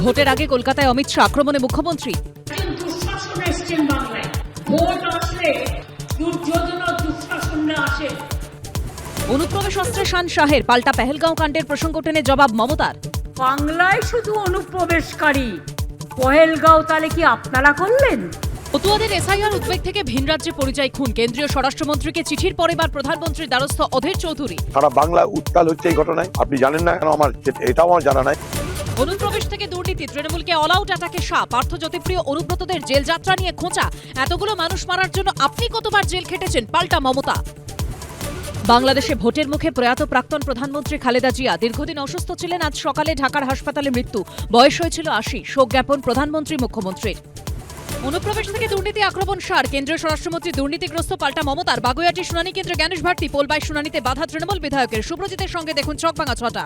ভোটের আগে কলকাতায় অমিত শাহ আক্রমণে মুখ্যমন্ত্রী। দুঃশাসন এসছেন বাংলায়, ভোট আসলে দুর্যোধন ও দুঃশাসনরা আসে। অনুপ্রবেশ অস্ত্রে শান শাহের, পাল্টা পেহেলগাঁও কাণ্ডের প্রসঙ্গ টেনে জবাব মমতার। বাংলায় শুধু অনুপ্রবেশকারী, পহেলগাঁও তাহলে কি আপনারা করলেন? পটুয়াদের এসআইআর উদ্বেগ থেকে ভিন রাজ্যে পরিযায়ী খুন, কেন্দ্রীয় স্বরাষ্ট্রমন্ত্রীকে চিঠির পরে বার প্রধানমন্ত্রীর দ্বারস্থ অধীর চৌধুরী। সারা বাংলা উত্তাল হচ্ছে এই ঘটনায়, আপনি জানেন না কেন? এটাও আমার জানা নাই। অনুপ্রবেশ থেকে দুর্নীতি, তৃণমূলকে অল আউট অ্যাটাকে শাহ, পার্থ জ্যোতিপ্রিয় অনুব্রতদের জেল যাত্রা নিয়ে খোঁচা। এতগুলো মানুষ মারার জন্য আপনি কতবার জেল খেটেছেন, পাল্টা মমতা। বাংলাদেশে ভোটের মুখে প্রয়াত প্রাক্তন প্রধানমন্ত্রী খালেদা জিয়া দীর্ঘদিন অসুস্থ ছিলেন। আজ সকালে ঢাকার হাসপাতালে মৃত্যু, বয়স হয়েছিল ৮০। শোক জ্ঞাপন প্রধানমন্ত্রী মুখ্যমন্ত্রীর। অনুপ্রবেশ থেকে দুর্নীতি আক্রমণ সার, কেন্দ্রীয় স্বরাষ্ট্রমন্ত্রী দুর্নীতিগ্রস্ত, পাল্টা মমতার। বাগুইআটি শুনানি কেন্দ্রে জ্ঞানেশ ভারতী, পোলবাই শুনানিতে বাধা তৃণমূল বিধায়কের। সুব্রজিতের সঙ্গে দেখুন চকভাঙা ছটা।